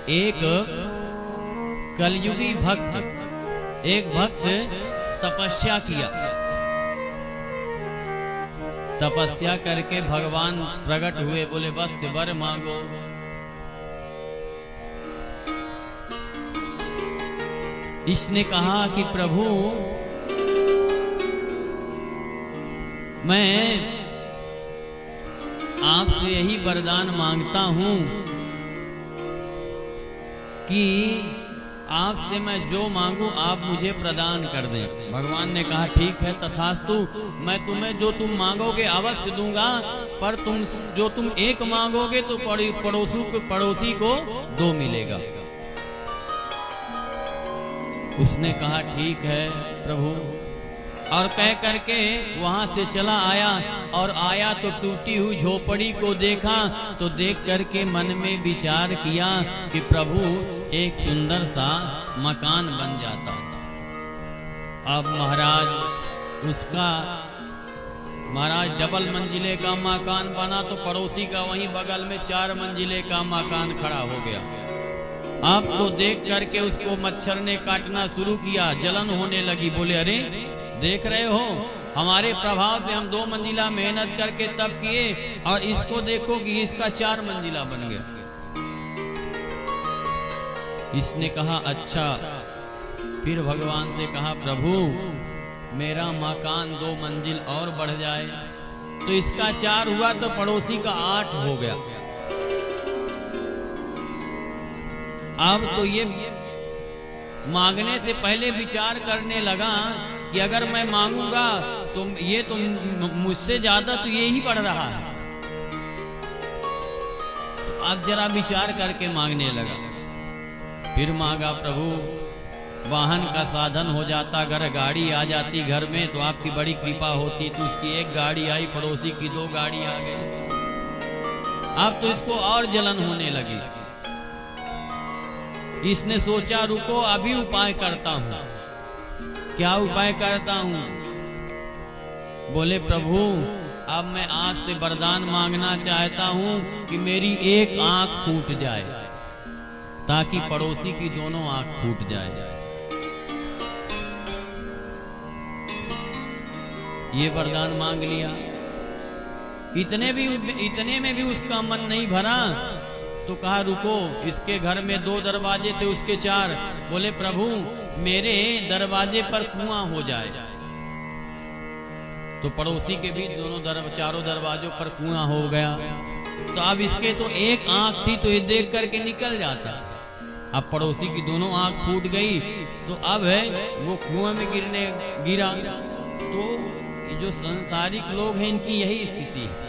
एक कलयुगी भक्त, एक भक्त तपस्या किया। तपस्या करके भगवान प्रकट हुए, बोले बस वर मांगो। इसने कहा कि प्रभु मैं आपसे यही वरदान मांगता हूं कि आपसे मैं जो मांगू आप मुझे प्रदान कर दें। भगवान ने कहा ठीक है तथास्तु, मैं तुम्हें जो तुम मांगोगे अवश्य दूंगा, पर जो तुम एक मांगोगे तो पड़ोसी को दो मिलेगा। उसने कहा ठीक है प्रभु, और कह करके वहां से चला आया। और आया तो टूटी हुई झोपड़ी को देखा, तो देख करके मन में विचार किया कि प्रभु एक सुंदर सा मकान बन जाता। अब महाराज डबल मंजिले का मकान बना, तो पड़ोसी का वहीं बगल में 4 मंजिले का मकान खड़ा हो गया। अब तो देख करके उसको मच्छर ने काटना शुरू किया, जलन होने लगी। बोले अरे देख रहे हो, हमारे प्रभाव से हम 2 मंजिला मेहनत करके तब किए, और इसको देखो कि इसका 4 मंजिला बन गया। इसने कहा अच्छा। फिर भगवान से कहा प्रभु मेरा मकान 2 मंजिल और बढ़ जाए। तो इसका 4 हुआ तो पड़ोसी का 8 हो गया। अब तो ये मांगने से पहले विचार करने लगा कि अगर मैं मांगूंगा तो ये तो मुझसे ज्यादा तो ये ही बढ़ रहा है। अब जरा विचार करके मांगने लगा। फिर मांगा प्रभु वाहन का साधन हो जाता, अगर गाड़ी आ जाती घर में तो आपकी बड़ी कृपा होती। तो उसकी 1 गाड़ी आई, पड़ोसी की 2 गाड़ी आ गई। अब तो इसको और जलन होने लगी। इसने सोचा रुको अभी उपाय करता हूं। क्या उपाय करता हूं? बोले प्रभु अब मैं आज से वरदान मांगना चाहता हूं कि मेरी एक आंख फूट जाए, ताकि पड़ोसी की दोनों आंख फूट जाए। ये वरदान मांग लिया। इतने में भी उसका मन नहीं भरा, तो कहा रुको, इसके घर में 2 दरवाजे थे, उसके 4। बोले प्रभु मेरे दरवाजे पर कुआं हो जाए। तो पड़ोसी के भी चारों दरवाजों पर कुआं हो गया। तो अब इसके तो एक आंख थी, तो ये देख करके निकल जाता। अब पड़ोसी की दोनों आंख फूट गई, तो अब है वो कुआं में गिरा। तो ये जो संसारिक लोग हैं इनकी यही स्थिति है।